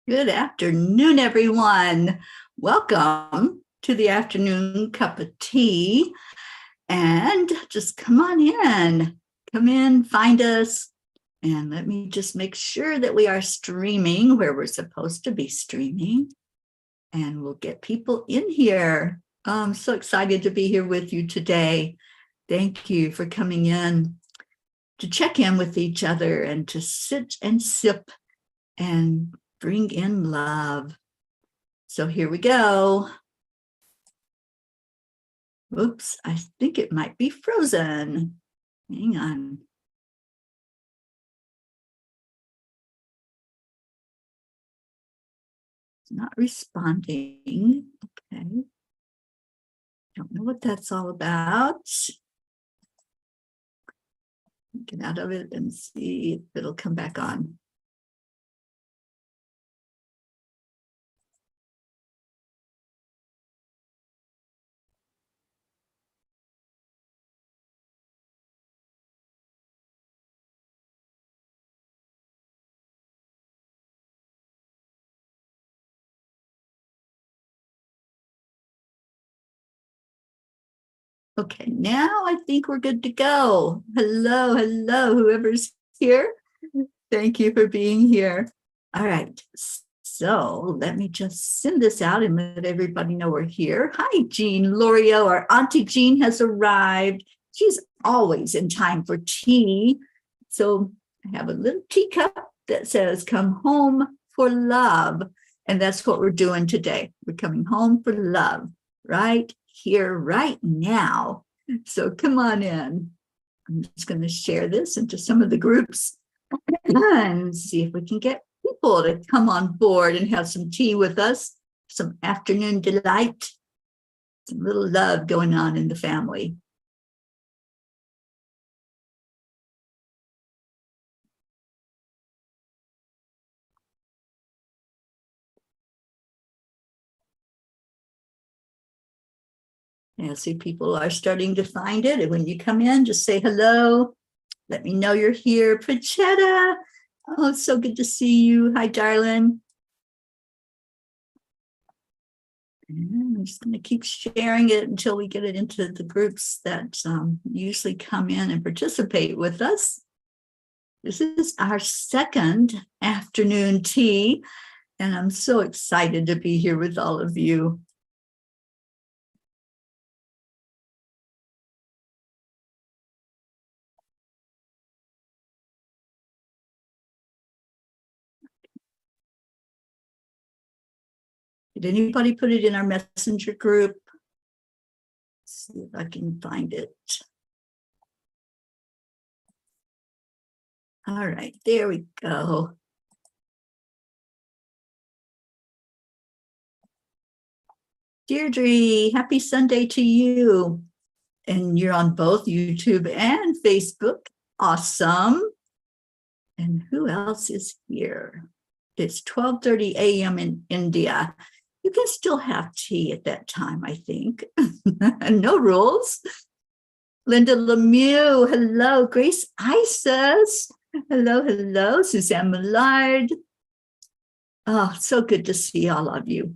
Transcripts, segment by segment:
Good afternoon, everyone. Welcome to the afternoon cup of tea. And just come on in. Come in, find us. And let me just make sure that we are streaming where we're supposed to be streaming. And we'll get people in here. I'm so excited to be here with you today. Thank you for coming in to check in with each other and to sit and sip and bring in love. So here we go. Oops, I think it might be frozen. Hang on. It's not responding. Okay. Don't know what that's all about. Get out of it and see if it'll come back on. Okay, now I think we're good to go. Hello, whoever's here. Thank you for being here. All right, so let me just send this out and let everybody know we're here. Hi, Jean Lorio. Our Auntie Jean has arrived. She's always in time for tea. So I have a little teacup that says, "Come home for love." And that's what we're doing today. We're coming home for love right here, right now. So come on in. I'm just going to share this into some of the groups and see if we can get people to come on board and have some tea with us, some afternoon delight, some little love going on in the family. And I see people are starting to find it. And when you come in, just say hello. Let me know you're here. Pachetta. Oh, it's so good to see you. Hi, darling. And I'm just going to keep sharing it until we get it into the groups that usually come in and participate with us. This is our second afternoon tea, and I'm so excited to be here with all of you. Did anybody put it in our messenger group? Let's see if I can find it. All right, there we go. Deirdre, happy Sunday to you. And you're on both YouTube and Facebook. Awesome. And who else is here? It's 12:30 a.m. in India. You can still have tea at that time, I think. No rules. Linda Lemieux, hello. Grace Isis, hello. Suzanne Millard. Oh, so good to see all of you.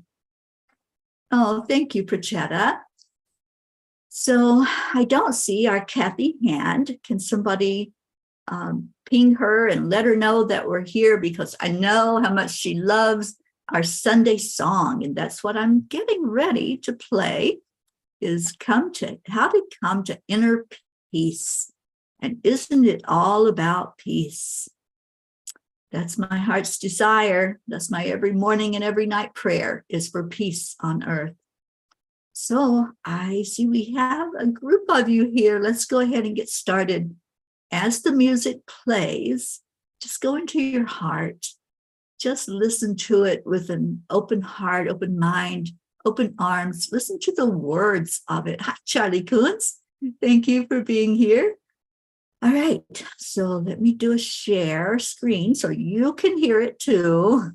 Oh, thank you, Prachetta. So I don't see our Kathy hand. Can somebody ping her and let her know that we're here, because I know how much she loves our Sunday song. And that's what I'm getting ready to play, is how to come to inner peace. And isn't it all about peace? That's my heart's desire. That's my every morning and every night prayer, is for peace on earth. So I see we have a group of you here. Let's go ahead and get started. As the music plays, just go into your heart. Just listen to it with an open heart, open mind, open arms. Listen to the words of it. Hi, Charlie Coons. Thank you for being here. All right, so let me do a share screen so you can hear it too.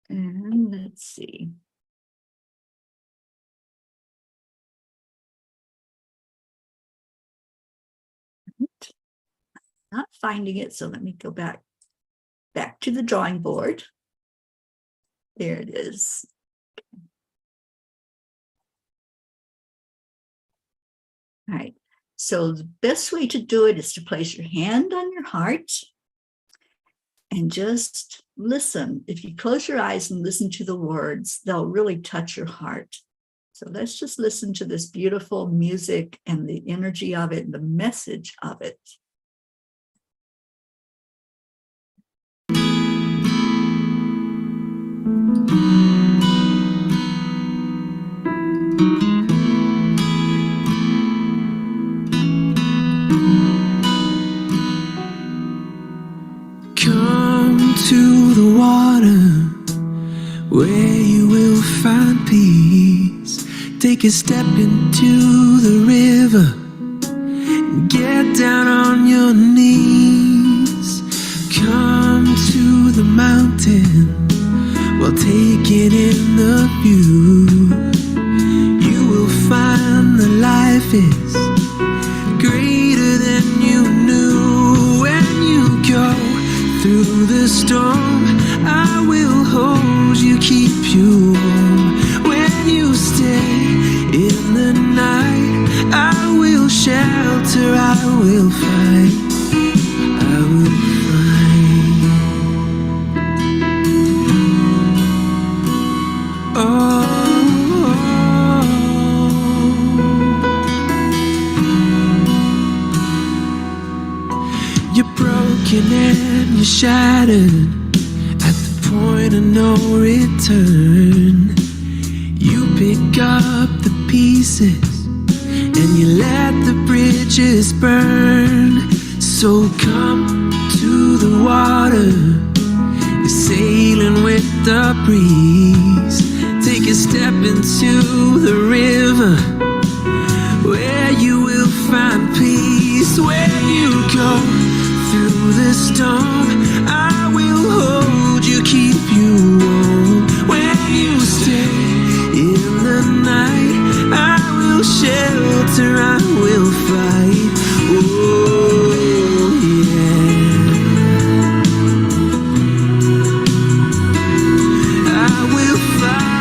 And let's see. Not finding it, so let me go back back to the drawing board. There it is. All right. So the best way to do it is to place your hand on your heart and just listen. If you close your eyes and listen to the words, they'll really touch your heart. So let's just listen to this beautiful music and the energy of it, and the message of it. Come to the water where you will find peace. Take a step into the river and get down on your knees. Come to the mountain while taking in the view. You will find that life is greater than you knew. When you go through the storm, I will hold you, keep you warm. When you stay in the night, I will shelter, I will fight, I will fight. You're broken and you're shattered at the point of no return. You pick up the pieces and you let the bridges burn. So come to the water, you're sailing with the breeze. Take a step into the river where you will find peace. When you go through the storm, I will hold you, keep you warm. When you stay in the night, I will shelter, I will fight. Oh yeah, I will fight.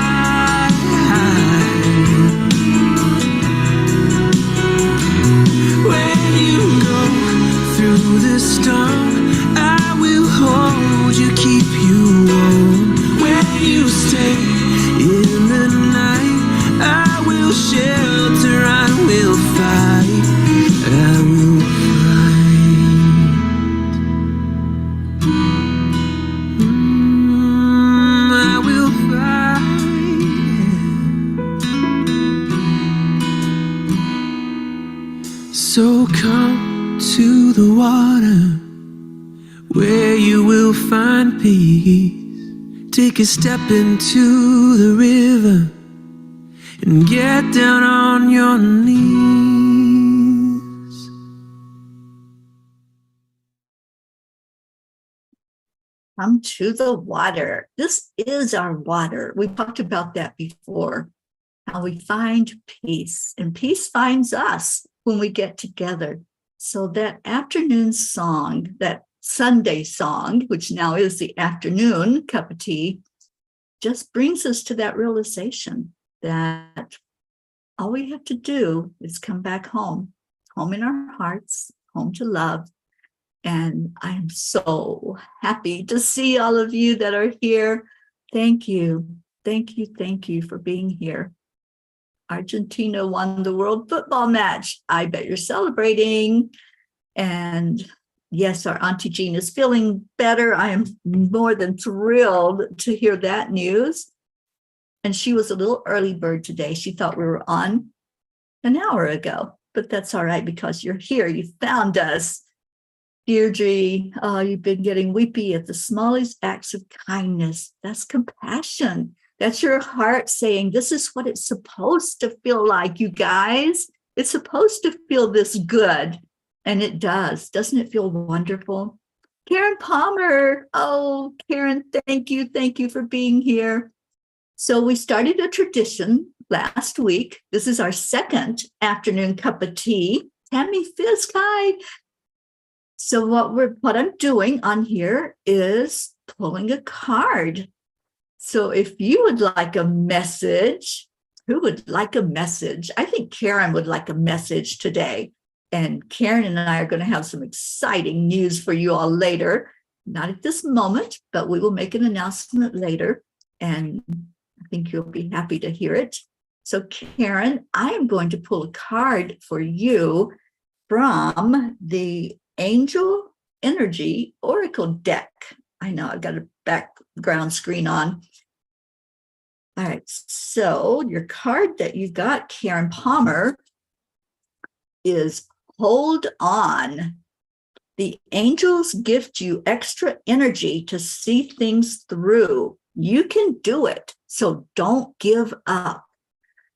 When you go through the storm, I will hold you, keep you warm. When you stay in the night, I will shelter, I will fight, I will fight. I will fight. So come to the water where you will find peace. Take a step into the river and get down on your knees. Come to the water. This is our water. We talked about that before, how we find peace, and peace finds us when we get together. So that afternoon song, that Sunday song, which now is the afternoon cup of tea, just brings us to that realization that all we have to do is come back home, home in our hearts, home to love. And I'm so happy to see all of you that are here. Thank you. Thank you. Thank you for being here. Argentina won the World Football match. I bet you're celebrating. And yes, our Auntie Jean is feeling better. I am more than thrilled to hear that news. And she was a little early bird today. She thought we were on an hour ago, but that's all right because you're here. You found us. Deirdre, you've been getting weepy at the smallest acts of kindness. That's compassion. That's your heart saying, this is what it's supposed to feel like, you guys. It's supposed to feel this good. And it does. Doesn't it feel wonderful? Karen Palmer. Oh, Karen, thank you. Thank you for being here. So we started a tradition last week. This is our second afternoon cup of tea. Tammy Fisk, hi. So what I'm doing on here is pulling a card. So if you would like a message, who would like a message? I think Karen would like a message today. And Karen and I are going to have some exciting news for you all later. Not at this moment, but we will make an announcement later. And I think you'll be happy to hear it. So Karen, I am going to pull a card for you from the Angel Energy Oracle deck. I know I've got a background screen on. All right, so your card that you got, Karen Palmer, is Hold On. The angels gift you extra energy to see things through. You can do it, so don't give up.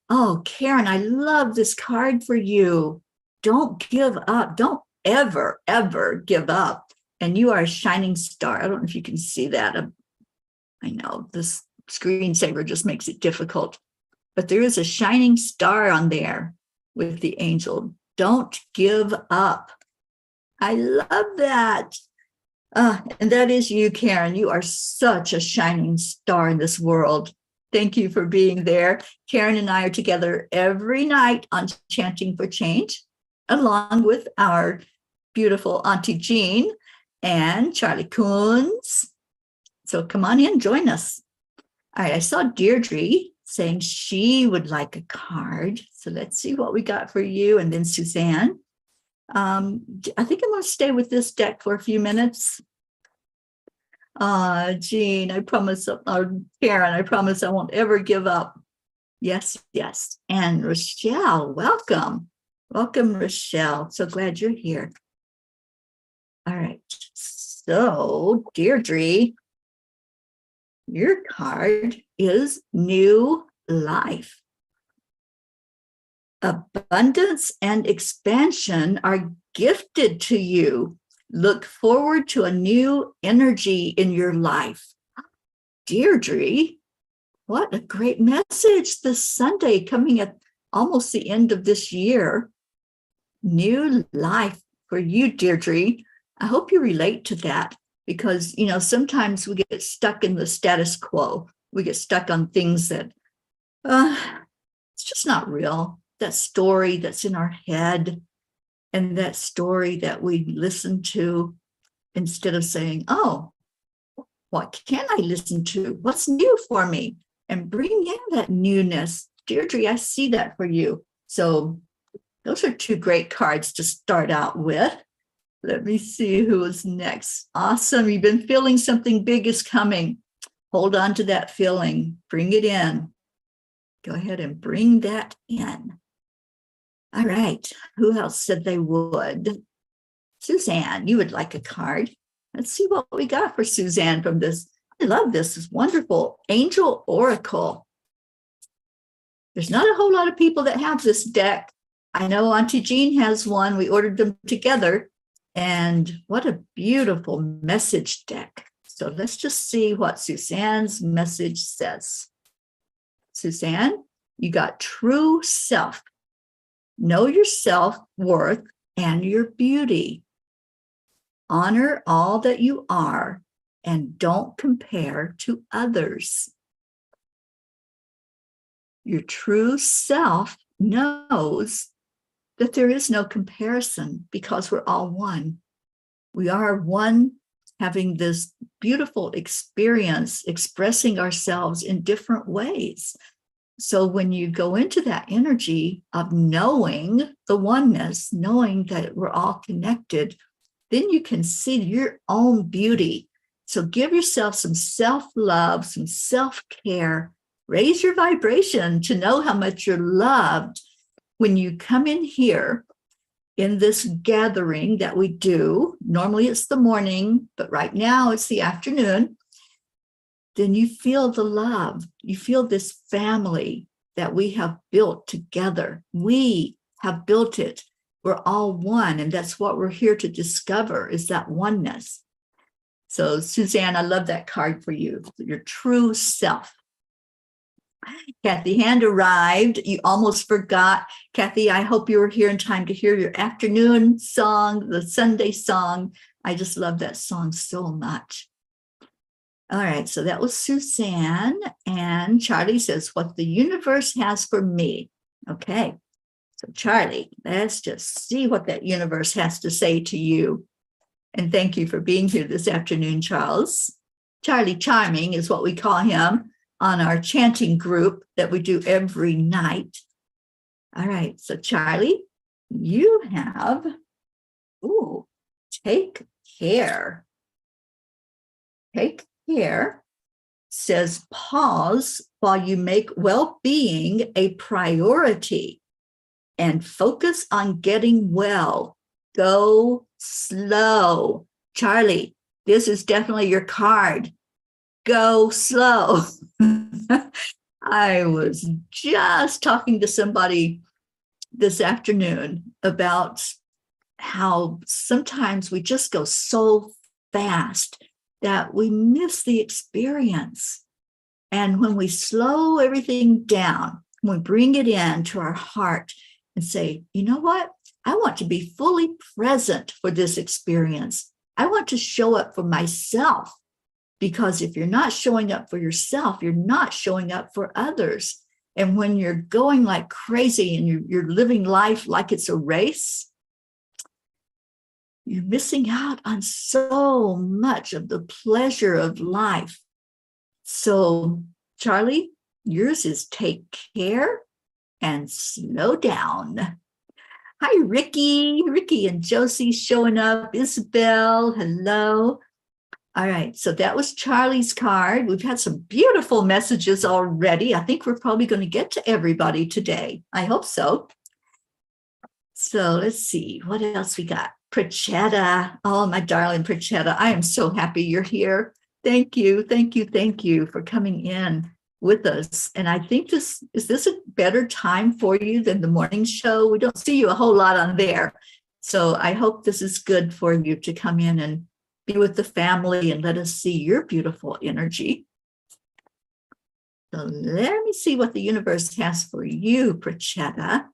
Oh, Karen, I love this card for you. Don't give up. Don't ever, ever give up. And you are a shining star. I don't know if you can see that. I know this screensaver just makes it difficult, but there is a shining star on there with the angel. Don't give up. I love that. And that is you, Karen. You are such a shining star in this world. Thank you for being there. Karen and I are together every night on Chanting for Change, along with our beautiful Auntie Jean and Charlie Coons. So come on in, join us. All right, I saw Deirdre saying she would like a card. So let's see what we got for you. And then Suzanne. I think I'm going to stay with this deck for a few minutes. Jean, I promise, or Karen, I promise I won't ever give up. Yes, yes. And Rochelle, welcome. Welcome, Rochelle. So glad you're here. All right. So, Deirdre, your card is New Life. Abundance and expansion are gifted to you. Look forward to a new energy in your life. Deirdre, what a great message this Sunday, coming at almost the end of this year. New life for you, Deirdre. I hope you relate to that because, you know, sometimes we get stuck in the status quo. We get stuck on things that it's just not real. That story that's in our head and that story that we listen to instead of saying, oh, what can I listen to? What's new for me? And bring in that newness. Deirdre, I see that for you. So those are two great cards to start out with. Let me see who is next. Awesome. You've been feeling something big is coming. Hold on to that feeling. Bring it in. Go ahead and bring that in. All right. Who else said they would? Suzanne, you would like a card. Let's see what we got for Suzanne from this. I love this. It's wonderful. Angel Oracle. There's not a whole lot of people that have this deck. I know Auntie Jean has one. We ordered them together. And what a beautiful message deck. So let's just see what Suzanne's message says. Suzanne, you got true self. Know your self-worth and your beauty. Honor all that you are and don't compare to others. Your true self knows that there is no comparison because we're all one. We are one, having this beautiful experience, expressing ourselves in different ways. So when you go into that energy of knowing the oneness, knowing that we're all connected, then you can see your own beauty. So give yourself some self-love, some self-care, raise your vibration to know how much you're loved. When you come in here in this gathering that we do, normally it's the morning, but right now it's the afternoon, then you feel the love. You feel this family that we have built together. We have built it. We're all one, and that's what we're here to discover is that oneness. So Suzanne, I love that card for you, your true self. Kathy Hand arrived. You almost forgot. Kathy, I hope you were here in time to hear your afternoon song, the Sunday song. I just love that song so much. All right, so that was Suzanne. And Charlie says, what the universe has for me. Okay, so Charlie, let's just see what that universe has to say to you. And thank you for being here this afternoon, Charles. Charlie Charming is what we call him on our chanting group that we do every night. All right, so Charlie, you have, take care. Take care says pause while you make well-being a priority and focus on getting well. Go slow. Charlie, this is definitely your card. Go slow. I was just talking to somebody this afternoon about how sometimes we just go so fast that we miss the experience. And when we slow everything down, when we bring it in to our heart and say, you know what? I want to be fully present for this experience. I want to show up for myself. Because if you're not showing up for yourself, you're not showing up for others. And when you're going like crazy and you're living life like it's a race, you're missing out on so much of the pleasure of life. So, Charlie, yours is take care and slow down. Hi, Ricky. Ricky and Josie showing up. Isabel, hello. All right, so that was Charlie's card. We've had some beautiful messages already. I think we're probably going to get to everybody today. I hope so. So let's see, what else we got? Prachetta. Oh, my darling Prachetta, I am so happy you're here. Thank you, thank you, thank you for coming in with us. And I think is this a better time for you than the morning show? We don't see you a whole lot on there. So I hope this is good for you to come in and be with the family and let us see your beautiful energy. So let me see what the universe has for you, Prachetta.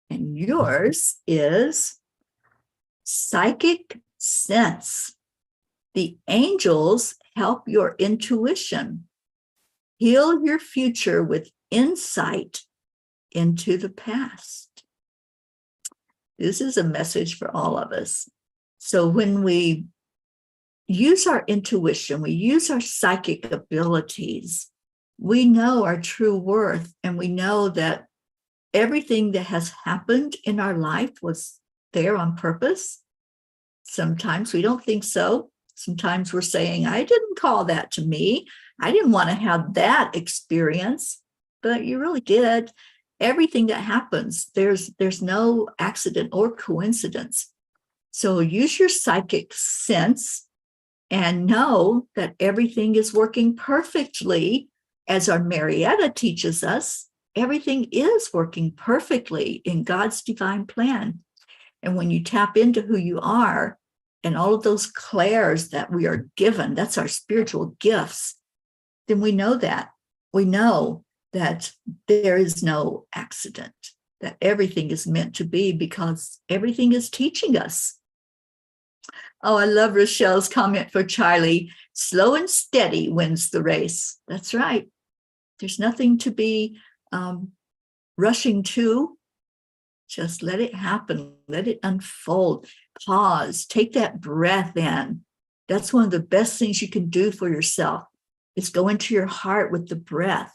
And yours is psychic sense. The angels help your intuition. Heal your future with insight into the past. This is a message for all of us. So when we use our intuition, we use our psychic abilities, we know our true worth, and we know that everything that has happened in our life was there on purpose. Sometimes we don't think so. Sometimes we're saying, I didn't call that to me. I didn't want to have that experience, but you really did. Everything that happens, there's no accident or coincidence. So use your psychic sense and know that everything is working perfectly. As our Marietta teaches us, everything is working perfectly in God's divine plan. And when you tap into who you are and all of those clairs that we are given, that's our spiritual gifts, then we know that. We know that there is no accident, that everything is meant to be because everything is teaching us. Oh, I love Rochelle's comment for Charlie. Slow and steady wins the race. That's right. There's nothing to be rushing to. Just let it happen. Let it unfold. Pause. Take that breath in. That's one of the best things you can do for yourself is go into your heart with the breath.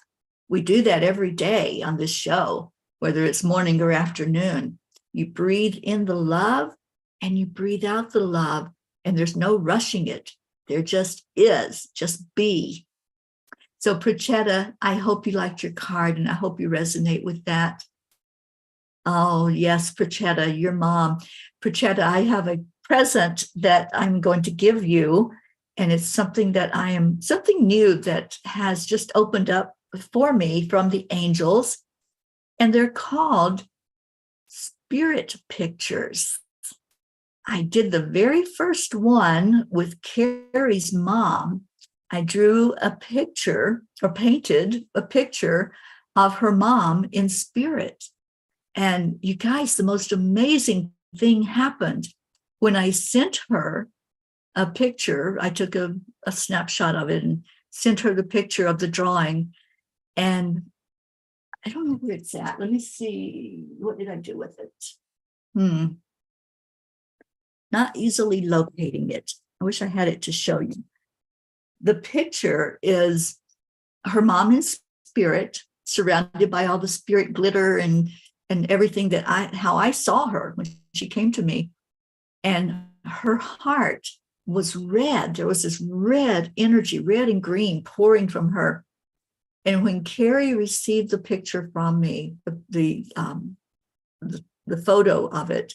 We do that every day on this show, whether it's morning or afternoon. You breathe in the love and you breathe out the love, and there's no rushing it. There just is. Just be. So, Prachetta, I hope you liked your card and I hope you resonate with that. Oh, yes, Prachetta, your mom. Prachetta, I have a present that I'm going to give you, and it's something new that has just opened up for me from the angels, and they're called spirit pictures. I did the very first one with Carrie's mom I drew a picture or painted a picture of her mom in spirit. And you guys, the most amazing thing happened when I sent her a picture. I took a snapshot of it and sent her the picture of the drawing. And I don't know where it's at. Let me see. What did I do with it? Not easily locating it. I wish I had it to show you. The picture is her mom in spirit, surrounded by all the spirit glitter and everything how I saw her when she came to me. And her heart was red. There was this red energy, red and green pouring from her. And when Carrie received the picture from me, the photo of it,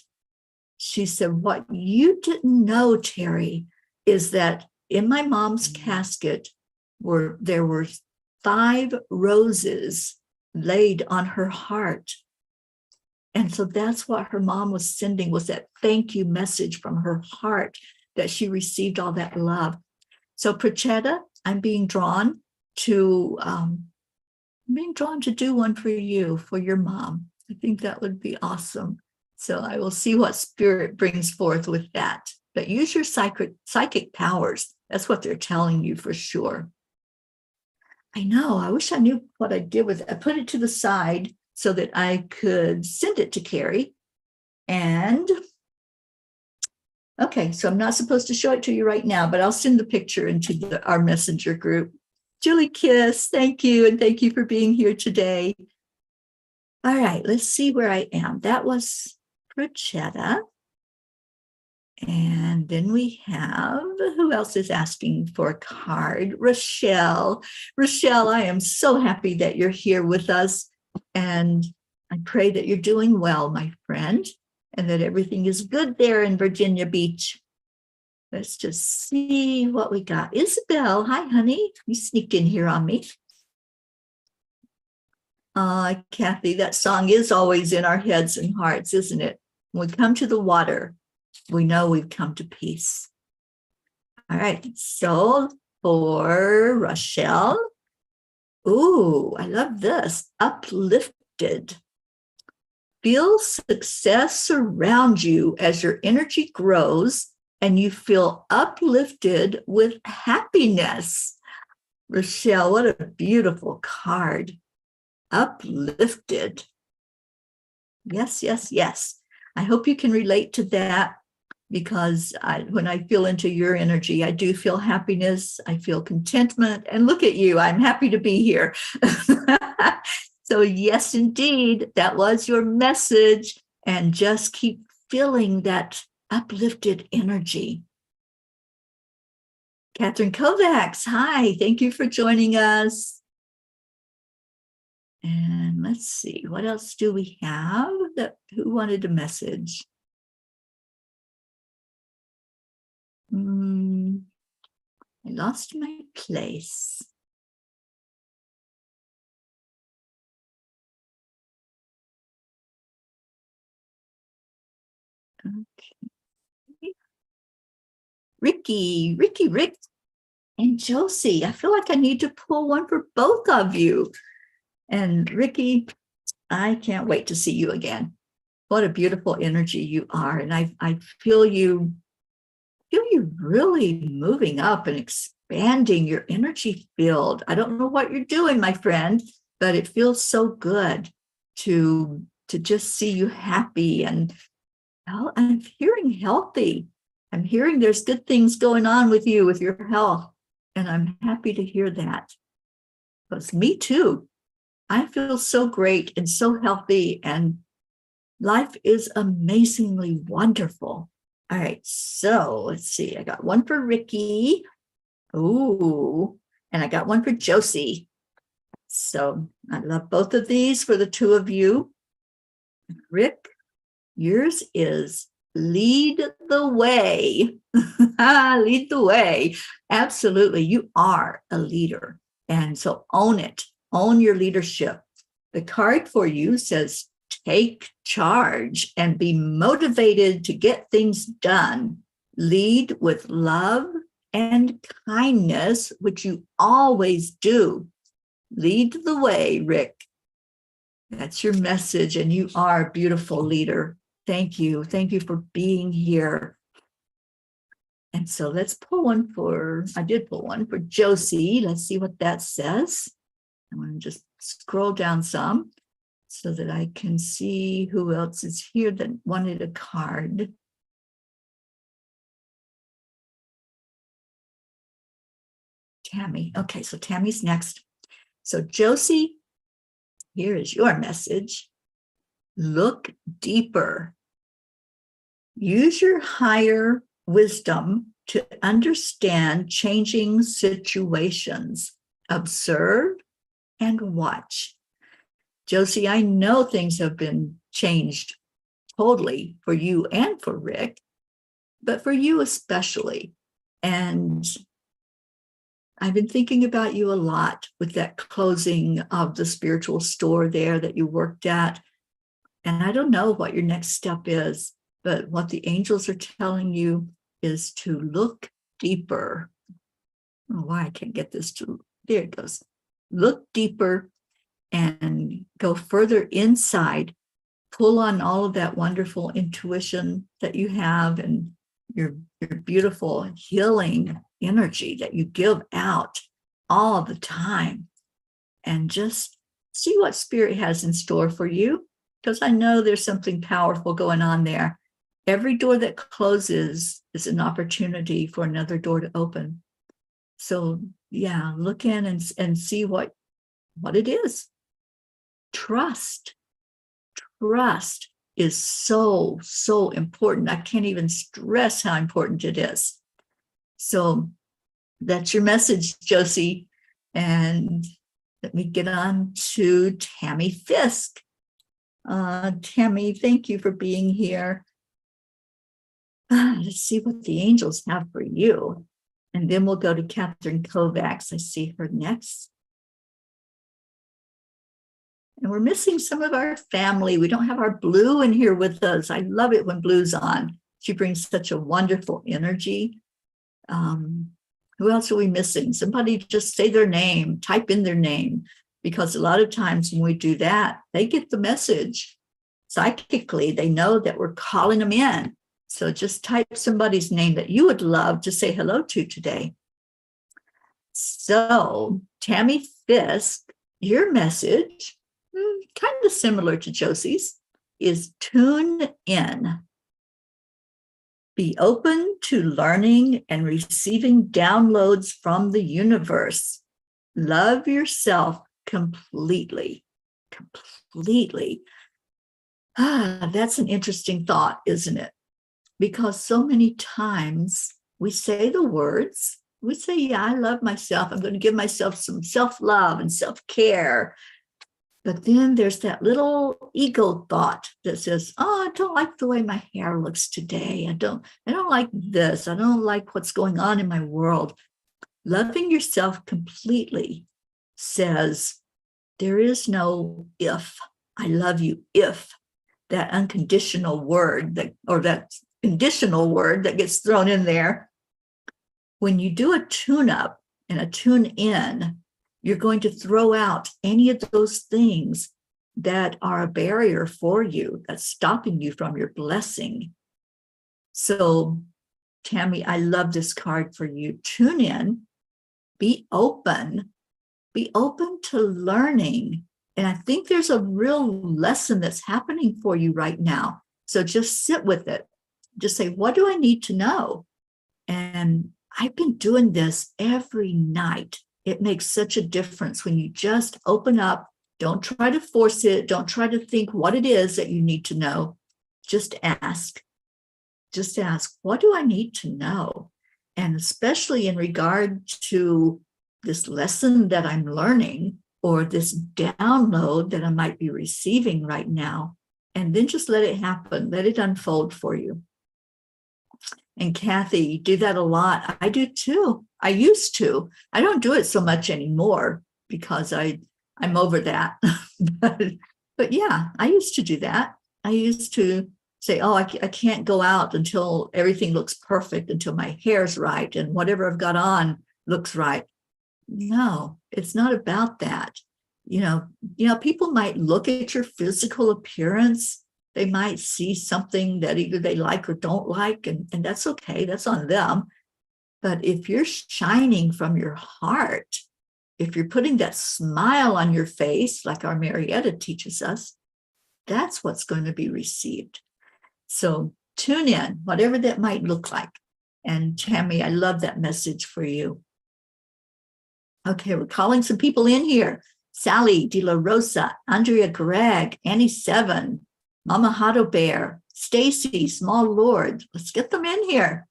she said, "What you didn't know, Teri, is that in my mom's casket there were 5 roses laid on her heart." And so that's what her mom was sending, was that thank you message from her heart, that she received all that love. So Prachetta, I'm being drawn to do one for you, for your mom. I think that would be awesome. So I will see what spirit brings forth with that. But use your psychic powers. That's what they're telling you for sure. I know. I wish I knew what I did with it. I put it to the side so that I could send it to Carrie. And okay, so I'm not supposed to show it to you right now, but I'll send the picture into our messenger group. Julie Kiss, thank you. And thank you for being here today. All right, let's see where I am. That was Prachetta. And then we have, who else is asking for a card? Rochelle. Rochelle, I am so happy that you're here with us. And I pray that you're doing well, my friend, and that everything is good there in Virginia Beach. Let's just see what we got. Isabel, hi, honey. You sneaked in here on me. Kathy, that song is always in our heads and hearts, isn't it? When we come to the water, we know we've come to peace. All right, so for Rochelle, ooh, I love this. Uplifted. Feel success surround you as your energy grows and you feel uplifted with happiness. Rochelle, what a beautiful card. Uplifted. Yes, yes, yes. I hope you can relate to that, because when I feel into your energy, I do feel happiness. I feel contentment. And look at you. I'm happy to be here. So yes, indeed, that was your message. And just keep feeling that uplifted energy. Catherine Kovacs, hi. Thank you for joining us. And let's see, what else do we have? Who wanted a message? I lost my place. Okay. Rick, and Josie. I feel like I need to pull one for both of you. And Ricky, I can't wait to see you again. What a beautiful energy you are. And I feel you really moving up and expanding your energy field. I don't know what you're doing, my friend, but it feels so good to just see you happy. And well, I'm hearing healthy. I'm hearing there's good things going on with you, with your health. And I'm happy to hear that. Because me too. I feel so great and so healthy, and life is amazingly wonderful. All right, so let's see. I got one for Ricky. Ooh, and I got one for Josie. So I love both of these for the two of you. Rick, yours is lead the way. Lead the way. Absolutely. You are a leader. And so own it. Own your leadership. The card for you says, take charge and be motivated to get things done. Lead with love and kindness, which you always do. Lead the way, Rick. That's your message, and you are a beautiful leader. Thank you. Thank you for being here. And so let's pull one I did pull one for Josie. Let's see what that says. I'm going to just scroll down some so that I can see who else is here that wanted a card. Tammy. Okay, so Tammy's next. So Josie, here is your message. Look deeper. Use your higher wisdom to understand changing situations. Observe and watch. Josie, I know things have been changed totally for you and for Rick, but for you especially. And I've been thinking about you a lot with that closing of the spiritual store there that you worked at. And I don't know what your next step is, but what the angels are telling you is to look deeper. I don't know why I can't get this to, there it goes. Look deeper and go further inside. Pull on all of that wonderful intuition that you have and your beautiful healing energy that you give out all the time. And just see what Spirit has in store for you, because I know there's something powerful going on there. Every door that closes is an opportunity for another door to open. So yeah, look in and see what it is. Trust is so, so important. I can't even stress how important it is. So that's your message, Josie. And let me get on to Tammy Fisk. Tammy, thank you for being here. Let's see what the angels have for you. And then we'll go to Catherine Kovacs. I see her next. And we're missing some of our family. We don't have our Blue in here with us. I love it when Blue's on. She brings such a wonderful energy. Who else are we missing? Somebody just say their name, type in their name, because a lot of times when we do that, they get the message. Psychically, they know that we're calling them in. So just type somebody's name that you would love to say hello to today. So Tammy Fisk, your message, kind of similar to Josie's, is tune in. Be open to learning and receiving downloads from the universe. Love yourself completely. Completely. That's an interesting thought, isn't it? Because so many times we say the words, we say, yeah, I love myself. I'm going to give myself some self-love and self-care. But then there's that little ego thought that says, oh, I don't like the way my hair looks today. I don't like this. I don't like what's going on in my world. Loving yourself completely says, there is no if. I love you if. That unconditional word that conditional word that gets thrown in there. When you do a tune-up and a tune-in, you're going to throw out any of those things that are a barrier for you, that's stopping you from your blessing. So, Tammy, I love this card for you. Tune in, be open to learning. And I think there's a real lesson that's happening for you right now. So just sit with it. Just say, what do I need to know? And I've been doing this every night. It makes such a difference when you just open up. Don't try to force it. Don't try to think what it is that you need to know. Just ask. Just ask, what do I need to know? And especially in regard to this lesson that I'm learning or this download that I might be receiving right now. And then just let it happen. Let it unfold for you. And Kathy, you do that a lot. I do too. I used to. I don't do it so much anymore because I'm over that. but yeah, I used to do that. I used to say, oh, I can't go out until everything looks perfect, until my hair's right and whatever I've got on looks right. No, it's not about that. People might look at your physical appearance. They might see something that either they like or don't like, and that's okay. That's on them. But if you're shining from your heart, if you're putting that smile on your face, like our Marietta teaches us, that's what's going to be received. So tune in, whatever that might look like. And Tammy, I love that message for you. Okay, we're calling some people in here. Sally De La Rosa, Andrea Gregg, Annie Seven, Mama Hado Bear, Stacy, Small Lord. Let's get them in here.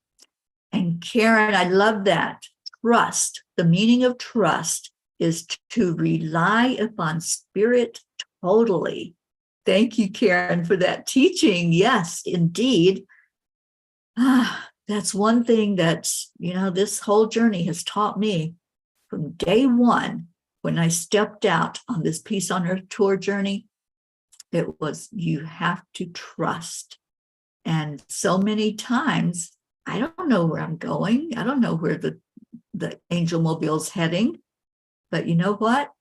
And Karen, I love that. Trust. The meaning of trust is to rely upon spirit totally. Thank you, Karen, for that teaching. Yes, indeed. That's one thing that, this whole journey has taught me from day one when I stepped out on this Peace on Earth tour journey. It was, you have to trust. And so many times, I don't know where I'm going. I don't know where the angel mobile's heading. But you know what?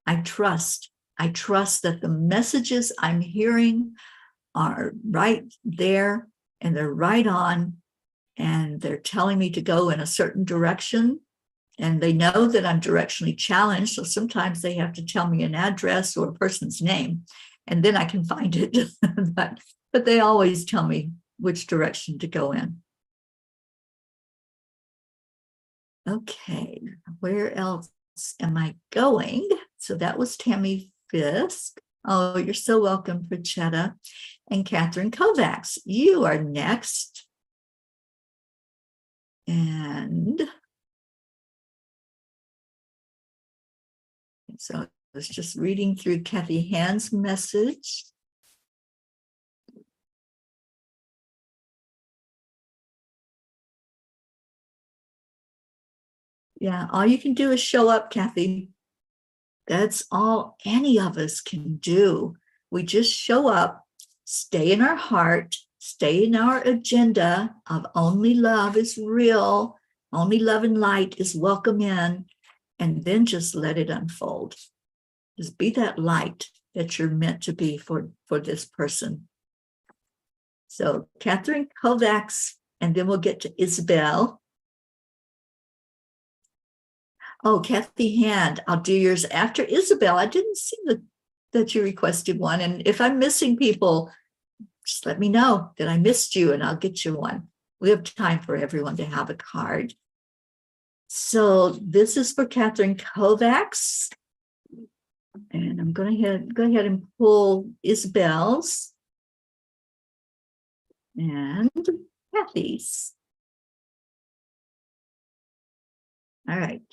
I trust. I trust that the messages I'm hearing are right there and they're right on, and they're telling me to go in a certain direction. And they know that I'm directionally challenged. So sometimes they have to tell me an address or a person's name, and then I can find it. but they always tell me which direction to go in. Okay, where else am I going? So that was Tammy Fisk. Oh, you're so welcome, Prachetta. And Catherine Kovacs, you are next. And so I was just reading through Kathy Hand's message. Yeah, all you can do is show up, Kathy. That's all any of us can do. We just show up, stay in our heart, stay in our agenda of only love is real, only love and light is welcome in, and then just let it unfold. Just be that light that you're meant to be for this person. So Catherine Kovacs, and then we'll get to Isabel. Oh, Kathy Hand, I'll do yours after Isabel. I didn't see that you requested one. And if I'm missing people, just let me know that I missed you and I'll get you one. We have time for everyone to have a card. So this is for Catherine Kovacs. And I'm going to go ahead and pull Isabel's and Kathy's. All right.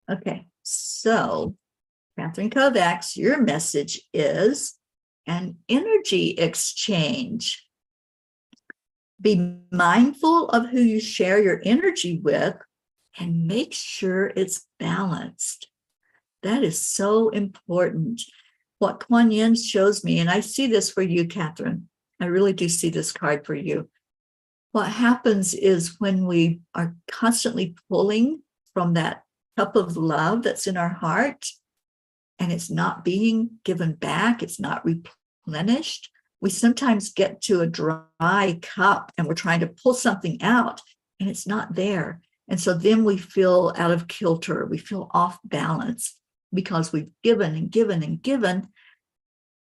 Okay, so Catherine Kovacs, your message is an energy exchange. Be mindful of who you share your energy with and make sure it's balanced. That is so important. What Kuan Yin shows me, and I see this for you, Catherine, I really do see this card for you. What happens is when we are constantly pulling from that cup of love that's in our heart, and it's not being given back, it's not replenished, we sometimes get to a dry cup and we're trying to pull something out and it's not there. And so then we feel out of kilter, we feel off balance because we've given and given and given.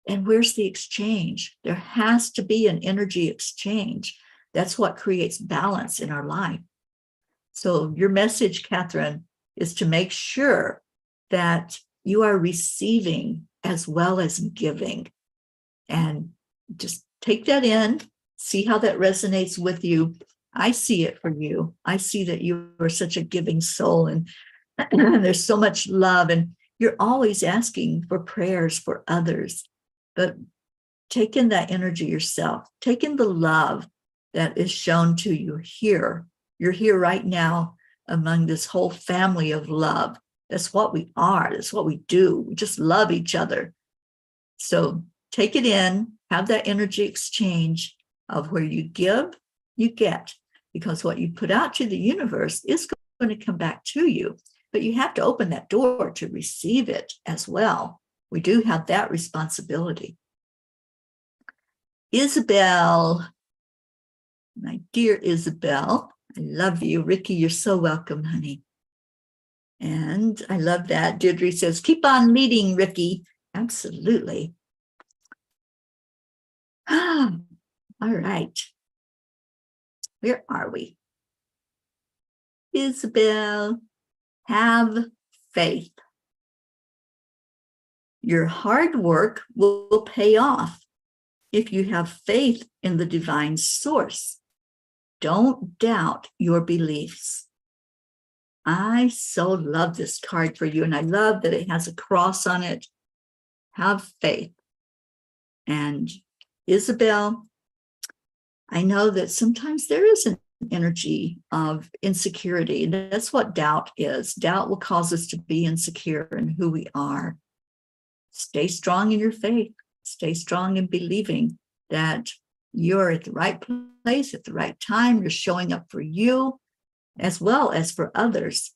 And where's the exchange? There has to be an energy exchange. That's what creates balance in our life. So your message, Catherine, is to make sure that you are receiving as well as giving. And just take that in, see how that resonates with you. I see it for you. I see that you are such a giving soul, and there's so much love, and you're always asking for prayers for others. But take in that energy yourself. Take in the love that is shown to you here. You're here right now among this whole family of love. That's what we are. That's what we do. We just love each other. So take it in, have that energy exchange of where you give, you get, because what you put out to the universe is going to come back to you. But you have to open that door to receive it as well. We do have that responsibility. Isabel, my dear Isabel, I love you. Ricky, you're so welcome, honey. And I love that. Deirdre says, keep on leading, Ricky. Absolutely. All right. Where are we? Isabel, have faith. Your hard work will pay off if you have faith in the divine source. Don't doubt your beliefs. I so love this card for you, and I love that it has a cross on it. Have faith. And Isabel, I know that sometimes there is an energy of insecurity. That's what doubt is. Doubt will cause us to be insecure in who we are. Stay strong in your faith. Stay strong in believing that you're at the right place at the right time. You're showing up for you as well as for others.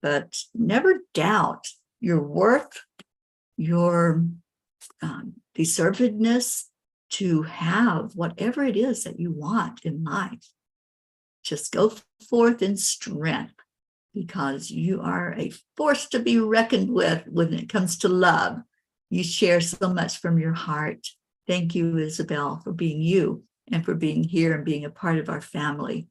But never doubt your worth, your deservedness to have whatever it is that you want in life. Just go forth in strength, because you are a force to be reckoned with when it comes to love. You share so much from your heart. Thank you, Isabel, for being you and for being here and being a part of our family.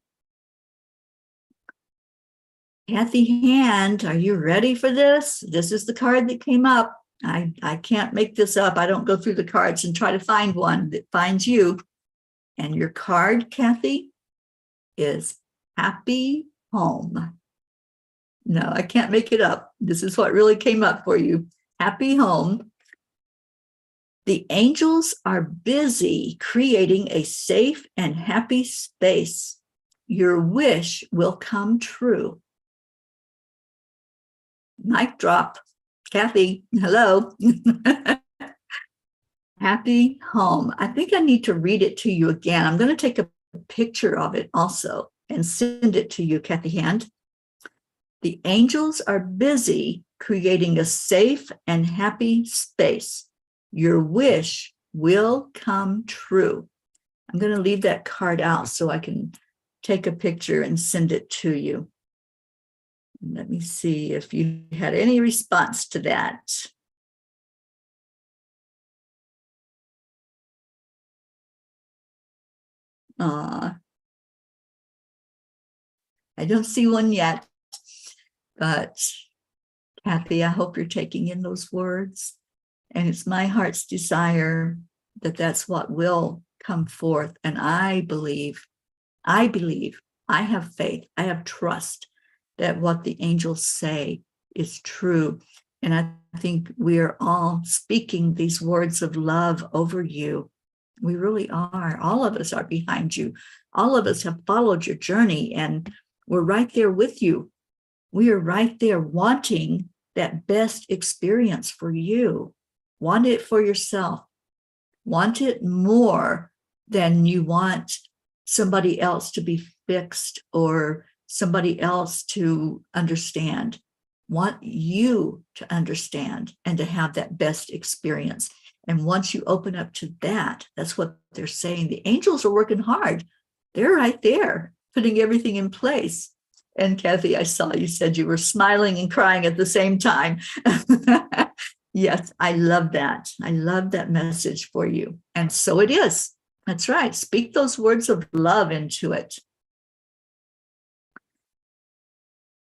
Kathy Hand, are you ready for this? This is the card that came up. I can't make this up. I don't go through the cards and try to find one that finds you. And your card, Kathy, is happy home. No, I can't make it up. This is what really came up for you. Happy home. The angels are busy creating a safe and happy space. Your wish will come true. Mic drop. Kathy, hello. Happy home. I think I need to read it to you again. I'm going to take a picture of it also and send it to you, Kathy Hand. The angels are busy creating a safe and happy space. Your wish will come true. I'm going to leave that card out so I can take a picture and send it to you. Let me see if you had any response to that. I don't see one yet, but Kathy, I hope you're taking in those words. And it's my heart's desire that that's what will come forth. And I believe, I have faith, I have trust that what the angels say is true. And I think we are all speaking these words of love over you. We really are. All of us are behind you. All of us have followed your journey, and we're right there with you. We are right there wanting that best experience for you. Want it for yourself. Want it more than you want somebody else to be fixed or somebody else to understand. Want you to understand and to have that best experience. And once you open up to that, that's what they're saying. The angels are working hard. They're right there, putting everything in place. And Kathy, I saw you said you were smiling and crying at the same time. Yes, I love that. I love that message for you. And so it is. That's right. Speak those words of love into it.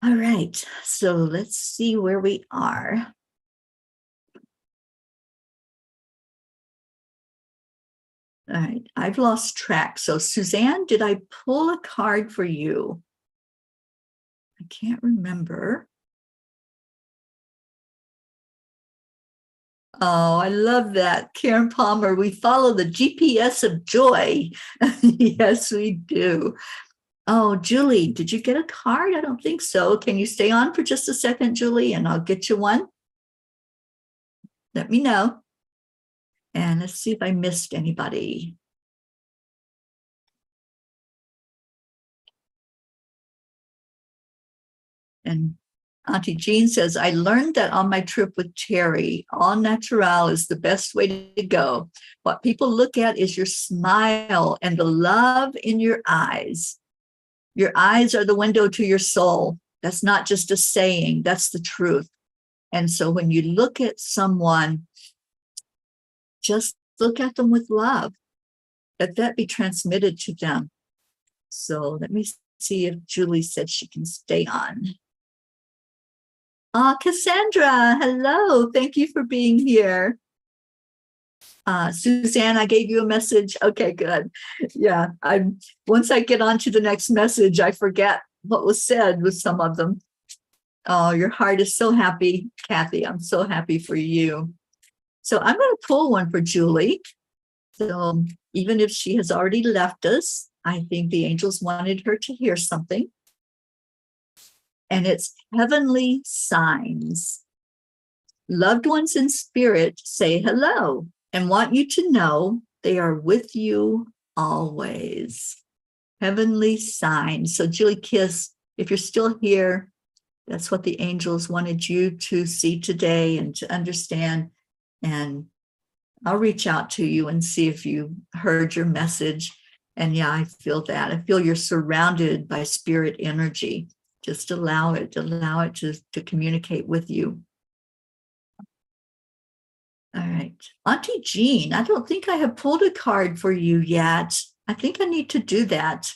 All right. So let's see where we are. All right. I've lost track. So Suzanne, did I pull a card for you? I can't remember. Oh, I love that. Karen Palmer, we follow the GPS of joy. Yes, we do. Oh, Julie, did you get a card? I don't think so. Can you stay on for just a second, Julie, and I'll get you one? Let me know. And let's see if I missed anybody. And Auntie Jean says, I learned that on my trip with Teri, all natural is the best way to go. What people look at is your smile and the love in your eyes. Your eyes are the window to your soul. That's not just a saying, that's the truth. And so when you look at someone, just look at them with love. Let that be transmitted to them. So let me see if Julie said she can stay on. Cassandra, hello. Thank you for being here. Suzanne, I gave you a message. Okay, good. Yeah, once I get on to the next message, I forget what was said with some of them. Oh, your heart is so happy, Kathy. I'm so happy for you. So I'm going to pull one for Julie. So even if she has already left us, I think the angels wanted her to hear something. And it's heavenly signs. Loved ones in spirit say hello and want you to know they are with you always. Heavenly signs. So Julie Kiss, if you're still here, that's what the angels wanted you to see today and to understand. And I'll reach out to you and see if you heard your message. And yeah, I feel that. I feel you're surrounded by spirit energy. Just allow it to communicate with you. All right. Auntie Jean, I don't think I have pulled a card for you yet. I think I need to do that.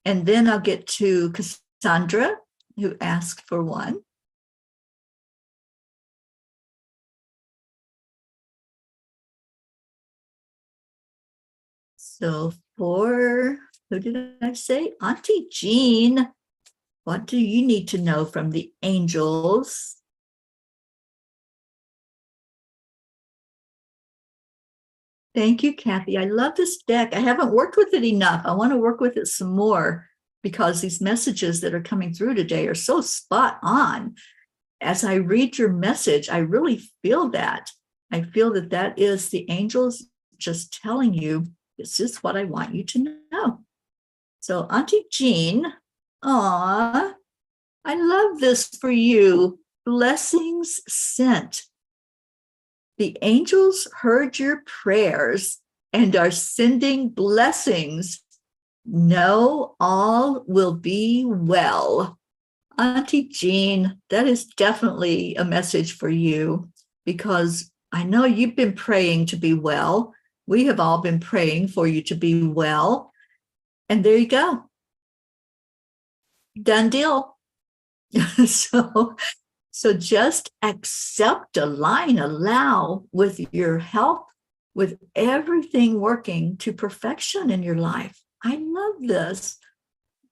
And then I'll get to Cassandra, who asked for one. So for, who did I say? Auntie Jean, what do you need to know from the angels? Thank you, Kathy. I love this deck. I haven't worked with it enough. I want to work with it some more because these messages that are coming through today are so spot on. As I read your message, I really feel that. I feel that that is the angels just telling you, this is what I want you to know. So Auntie Jean, I love this for you. Blessings sent. The angels heard your prayers and are sending blessings. Know all will be well. Auntie Jean, that is definitely a message for you because I know you've been praying to be well. We have all been praying for you to be well. And there you go. Done deal. So just accept, align, allow with your health, with everything working to perfection in your life. I love this.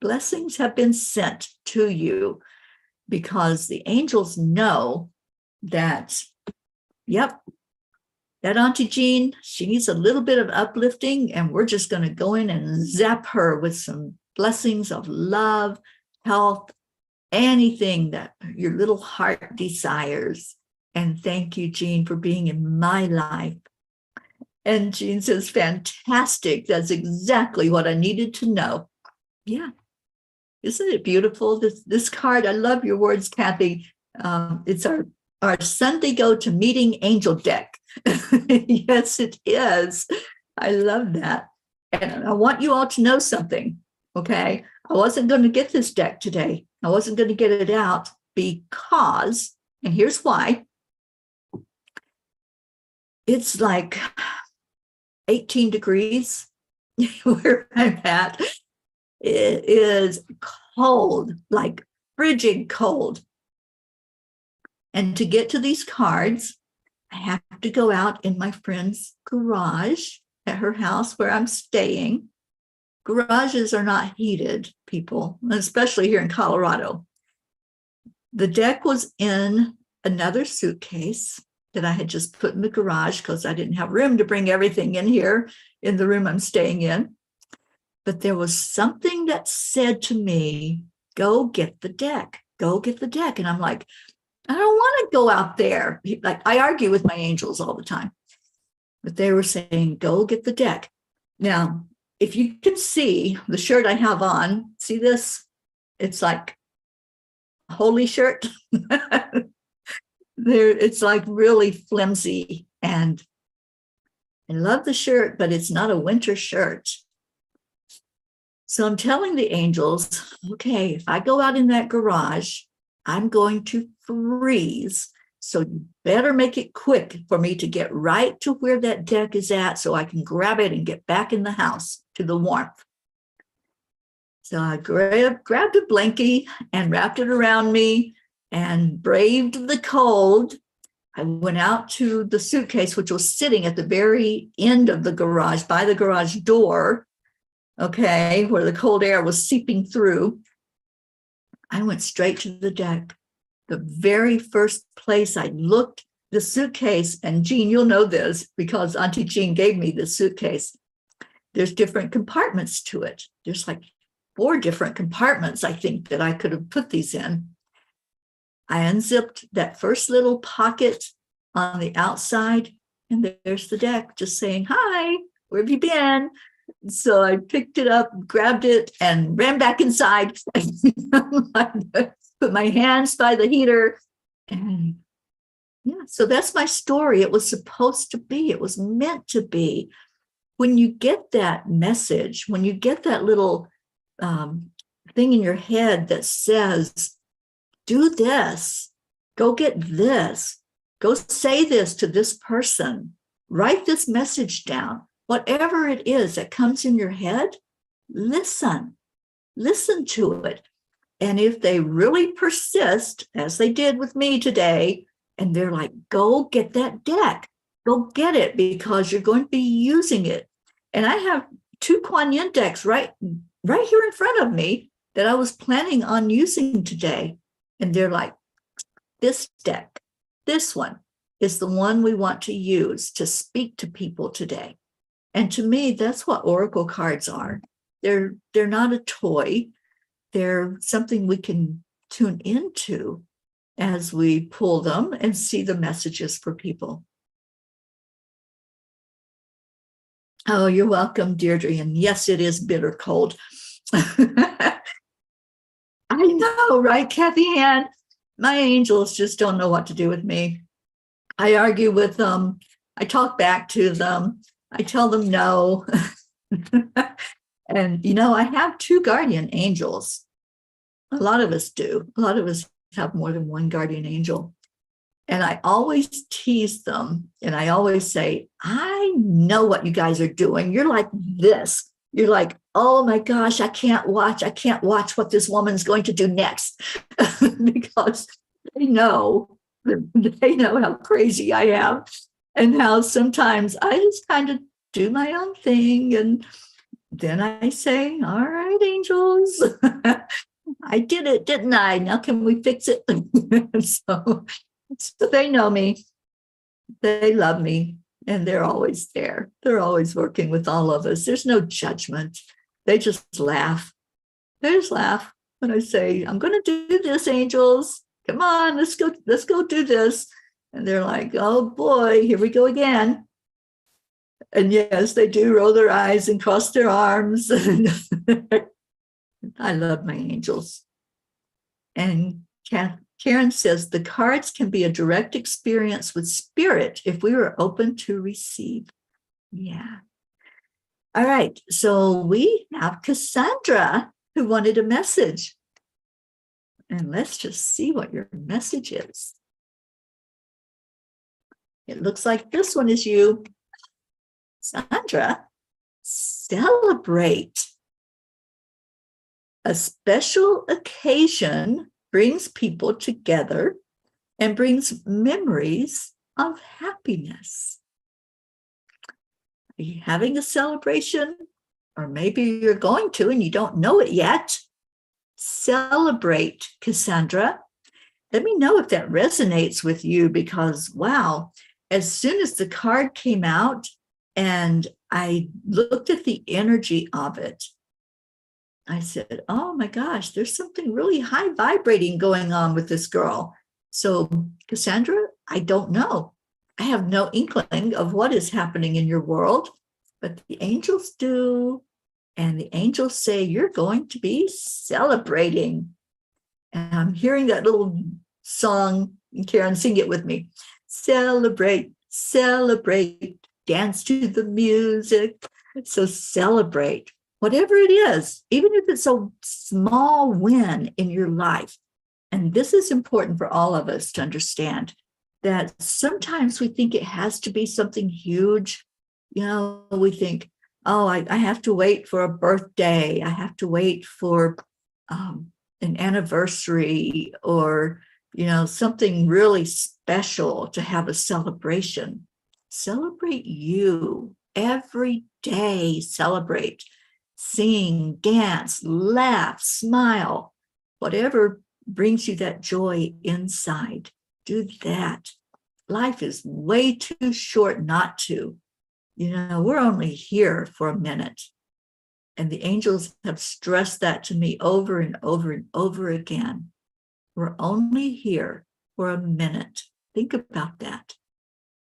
Blessings have been sent to you because the angels know that, yep, that Auntie Jean, she needs a little bit of uplifting, and we're just going to go in and zap her with some blessings of love, health, anything that your little heart desires. And thank you, Jean, for being in my life. And Jean says, fantastic. That's exactly what I needed to know. Yeah. Isn't it beautiful? This card, I love your words, Kathy. It's our Sunday Go to Meeting Angel deck. Yes, it is. I love that. And I want you all to know something, okay? I wasn't going to get this deck today. I wasn't going to get it out because, and here's why. It's like 18 degrees where I'm at. It is cold, like frigid cold. And to get to these cards, I have to go out in my friend's garage at her house where I'm staying. Garages are not heated, people, especially here in Colorado. The deck was in another suitcase that I had just put in the garage because I didn't have room to bring everything in here in the room I'm staying in. But there was something that said to me, go get the deck, go get the deck. And I'm like, I don't want to go out there. Like I argue with my angels all the time. But they were saying, go get the deck. Now, if you can see the shirt I have on, see this? It's like a holy shirt. It's like really flimsy. And I love the shirt, but it's not a winter shirt. So I'm telling the angels, okay, if I go out in that garage, I'm going to freeze. So you better make it quick for me to get right to where that deck is at so I can grab it and get back in the house to the warmth. So I grabbed a blankie and wrapped it around me and braved the cold. I went out to the suitcase, which was sitting at the very end of the garage, by the garage door, okay, where the cold air was seeping through. I went straight to the deck. The very first place I looked, the suitcase, and Jean, you'll know this because Auntie Jean gave me this suitcase. There's different compartments to it. There's like 4 different compartments, I think, that I could have put these in. I unzipped that first little pocket on the outside, and there's the deck just saying, hi, where have you been? So I picked it up, grabbed it, and ran back inside. Put my hands by the heater. And yeah, so that's my story. It was supposed to be, it was meant to be. When you get that message, when you get that little thing in your head that says, do this, go get this, go say this to this person, write this message down, whatever it is that comes in your head, listen to it. And if they really persist, as they did with me today, and they're like, go get that deck, go get it because you're going to be using it. And I have 2 Kuan Yin decks right here in front of me that I was planning on using today. And they're like, this deck, this one is the one we want to use to speak to people today. And to me, that's what oracle cards are. They're not a toy. They're something we can tune into as we pull them and see the messages for people. Oh, you're welcome, Deirdre. And yes, it is bitter cold. I know, right, Kathy Ann? My angels just don't know what to do with me. I argue with them. I talk back to them. I tell them no. And, I have 2 guardian angels. A lot of us do. A lot of us have more than 1 guardian angel. And I always tease them. And I always say, I know what you guys are doing. You're like this. You're like, oh my gosh, I can't watch what this woman's going to do next. Because they know how crazy I am and how sometimes I just kind of do my own thing. And then I say, all right, angels, I did it, didn't I? Now can we fix it? So they know me, they love me, and they're always there. They're always working with all of us. There's no judgment. They just laugh. They just laugh when I say, I'm going to do this, angels. Come on, let's go do this. And they're like, oh boy, here we go again. And yes, they do roll their eyes and cross their arms. I love my angels. And Karen says, the cards can be a direct experience with spirit if we were open to receive. Yeah. All right. So we have Cassandra who wanted a message. And let's just see what your message is. It looks like this one is you. Sandra, celebrate. A special occasion brings people together and brings memories of happiness. Are you having a celebration? Or maybe you're going to and you don't know it yet. Celebrate, Cassandra. Let me know if that resonates with you because, wow, as soon as the card came out and I looked at the energy of it, I said, oh my gosh, there's something really high vibrating going on with this girl. So, Cassandra, I don't know. I have no inkling of what is happening in your world, but the angels do. And the angels say, you're going to be celebrating. And I'm hearing that little song, and Karen, sing it with me. Celebrate, celebrate, dance to the music. So celebrate, whatever it is, even if it's a small win in your life. And this is important for all of us to understand, that sometimes we think it has to be something huge. We think, oh, I have to wait for a birthday. I have to wait for an anniversary or, something really special to have a celebration. Celebrate you every day. Celebrate, sing, dance, laugh, smile, whatever brings you that joy inside. Do that. Life is way too short not to. We're only here for a minute. And the angels have stressed that to me over and over and over again. We're only here for a minute. Think about that.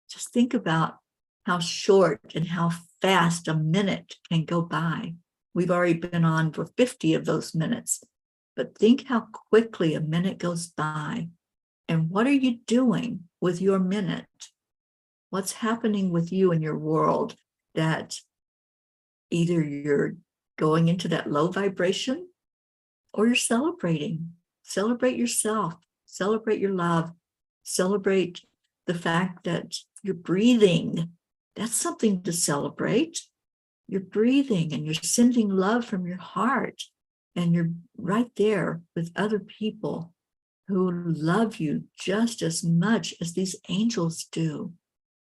Just think about how short and how fast a minute can go by. We've already been on for 50 of those minutes, but think how quickly a minute goes by. And what are you doing with your minute? What's happening with you in your world that either you're going into that low vibration or you're celebrating? Celebrate yourself, celebrate your love, celebrate the fact that you're breathing. That's something to celebrate. You're breathing and you're sending love from your heart, and you're right there with other people who love you just as much as these angels do,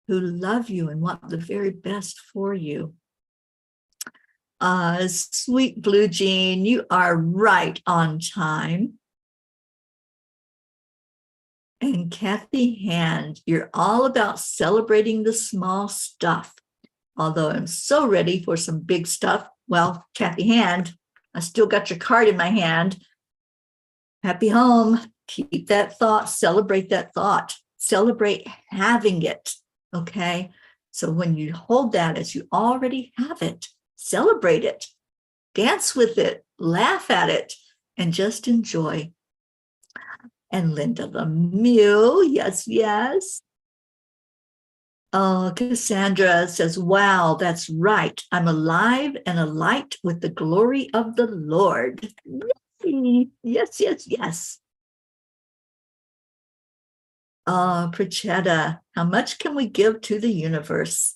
who love you and want the very best for you. Sweet Blue Jean, you are right on time. And Kathy Hand, you're all about celebrating the small stuff. Although I'm so ready for some big stuff. Well, Kathy Hand, I still got your card in my hand. Happy home. Keep that thought, celebrate that thought, celebrate having it. Okay. So when you hold that as you already have it, celebrate it, dance with it, laugh at it, and just enjoy. And Linda Lemieux, yes, yes. Oh, Cassandra says, wow, that's right. I'm alive and alight with the glory of the Lord. Yes, yes, yes. Oh, Prachetta, how much can we give to the universe?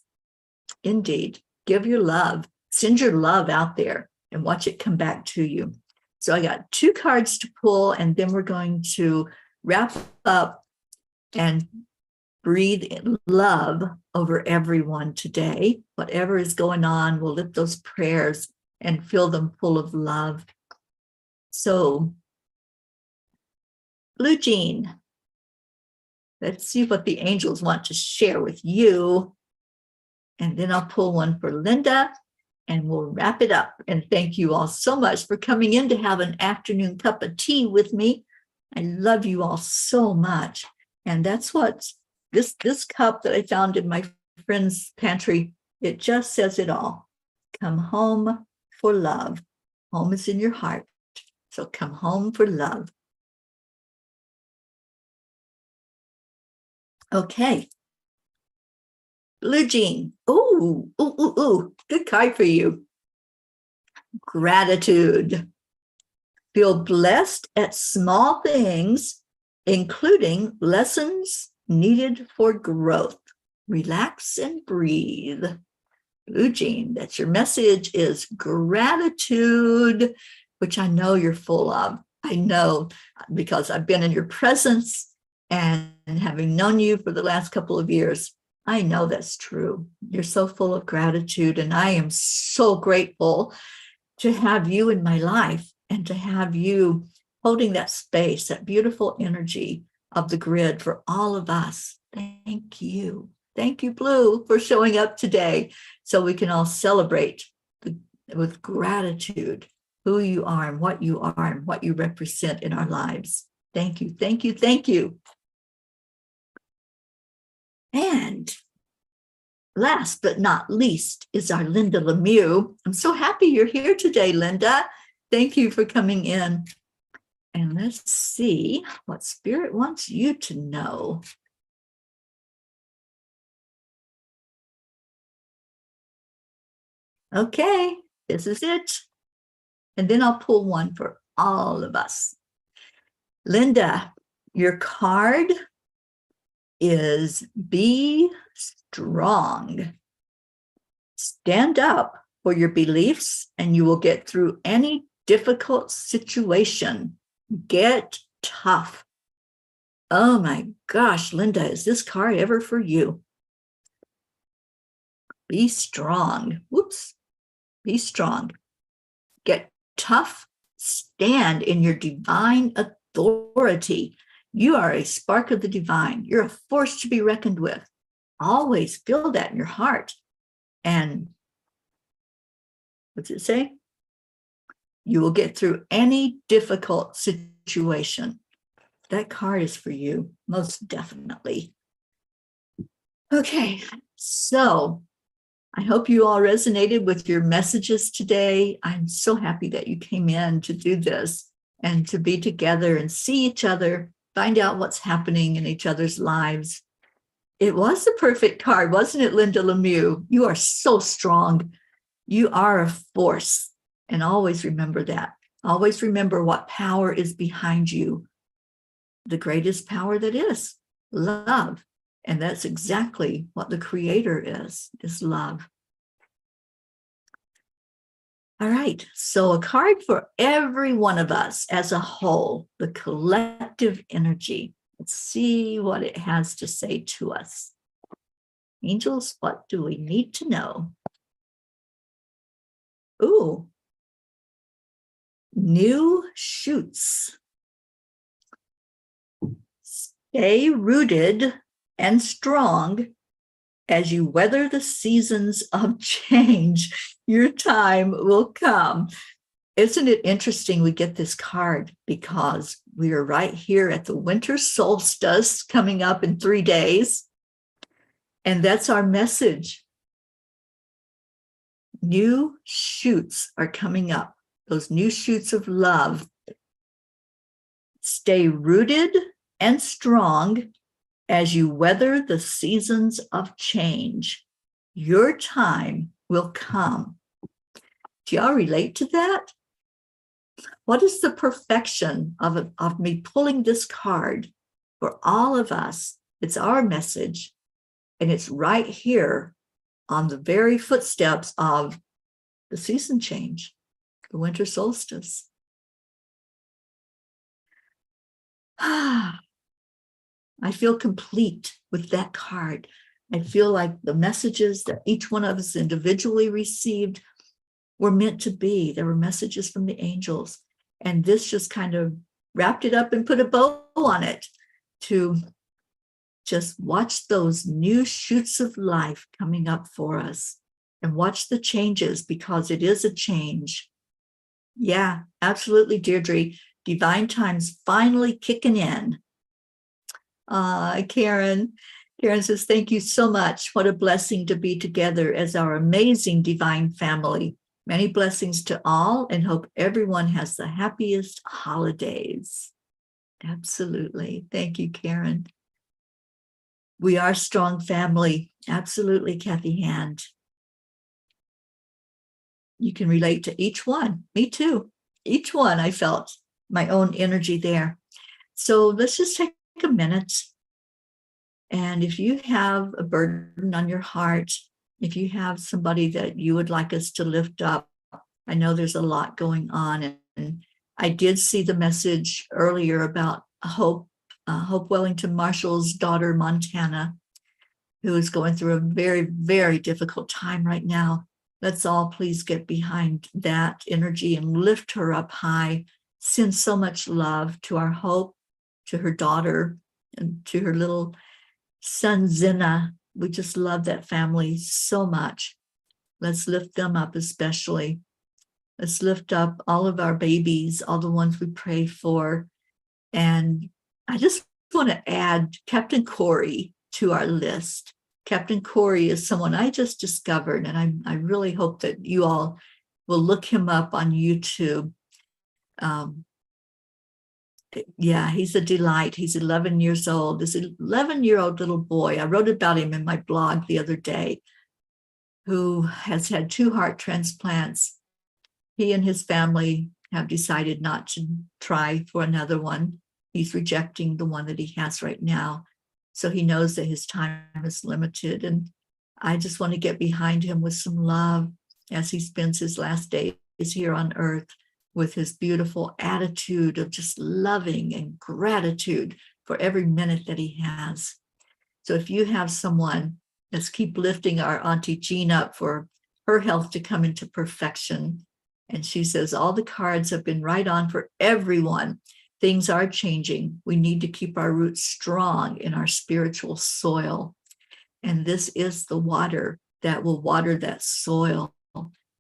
Indeed, give your love, send your love out there and watch it come back to you. So I got 2 cards to pull, and then we're going to wrap up and breathe love over everyone today. Whatever is going on, we'll lift those prayers and fill them full of love. So, Blue Jean, let's see what the angels want to share with you. And then I'll pull one for Linda, and we'll wrap it up. And thank you all so much for coming in to have an afternoon cup of tea with me. I love you all so much. And that's what this cup that I found in my friend's pantry, it just says it all. Come home for love. Home is in your heart. So come home for love. Okay. Blue Jean. Ooh, good card for you. Gratitude. Feel blessed at small things, including lessons needed for growth. Relax and breathe. Blue Jean, that's your message, is gratitude, which I know you're full of. I know because I've been in your presence, and having known you for the last couple of years, I know that's true. You're so full of gratitude, and I am so grateful to have you in my life and to have you holding that space, that beautiful energy of the grid for all of us. Thank you. Thank you, Blue, for showing up today so we can all celebrate with gratitude who you are and what you represent in our lives. Thank you, thank you, thank you. And last but not least is our Linda Lemieux. I'm so happy you're here today, Linda. Thank you for coming in. And let's see what Spirit wants you to know. Okay, this is it. And then I'll pull one for all of us. Linda, your card is Be Strong. Stand up for your beliefs and you will get through any difficult situation. Get tough. Oh my gosh, Linda, is this card ever for you? Be strong. Whoops. Be strong. Get tough. Stand in your divine authority. You are a spark of the divine. You're a force to be reckoned with. Always feel that in your heart. And what's it say? You will get through any difficult situation. That card is for you, most definitely. Okay, so I hope you all resonated with your messages today. I'm so happy that you came in to do this and to be together and see each other, find out what's happening in each other's lives. It was the perfect card, wasn't it, Linda Lemieux? You are so strong. You are a force. And always remember that. Always remember what power is behind you. The greatest power that is love. And that's exactly what the Creator is love. All right, so a card for every one of us as a whole, the collective energy. Let's see what it has to say to us. Angels, what do we need to know? Ooh, new shoots. Stay rooted and strong as you weather the seasons of change. Your time will come. Isn't it interesting we get this card because we are right here at the winter solstice coming up in 3 days. And that's our message. New shoots are coming up, those new shoots of love. Stay rooted and strong as you weather the seasons of change. Your time will come. Do y'all relate to that? What is the perfection of me pulling this card for all of us? It's our message, and it's right here on the very footsteps of the season change, the winter solstice. I feel complete with that card. I feel like the messages that each one of us individually received were meant to be. There were messages from the angels. And this just kind of wrapped it up and put a bow on it to just watch those new shoots of life coming up for us and watch the changes, because it is a change. Yeah, absolutely, Deirdre. Divine time's finally kicking in. Karen says, thank you so much. What a blessing to be together as our amazing divine family. Many blessings to all, and hope everyone has the happiest holidays. Absolutely. Thank you, Karen. We are a strong family. Absolutely, Kathy Hand. You can relate to each one. Me too. Each one, I felt my own energy there. So let's just take a minute. And if you have a burden on your heart, if you have somebody that you would like us to lift up, I know there's a lot going on. And I did see the message earlier about Hope Wellington Marshall's daughter, Montana, who is going through a very, very difficult time right now. Let's all please get behind that energy and lift her up high. Send so much love to our Hope, to her daughter, and to her little son, Zina. We just love that family so much. Let's lift them up especially. Let's lift up all of our babies, all the ones we pray for. And I just want to add Captain Corey. to our list. Captain Corey is someone I just discovered, and I really hope that you all will look him up on YouTube. Yeah, he's a delight. He's 11 years old. This 11-year-old little boy, I wrote about him in my blog the other day, who has had 2 heart transplants. He and his family have decided not to try for another one. He's rejecting the one that he has right now. So he knows that his time is limited. And I just want to get behind him with some love as he spends his last days here on earth, with his beautiful attitude of just loving and gratitude for every minute that he has. So if you have someone, let's keep lifting our Auntie Jean up for her health to come into perfection. And she says, all the cards have been right on for everyone. Things are changing. We need to keep our roots strong in our spiritual soil. And this is the water that will water that soil,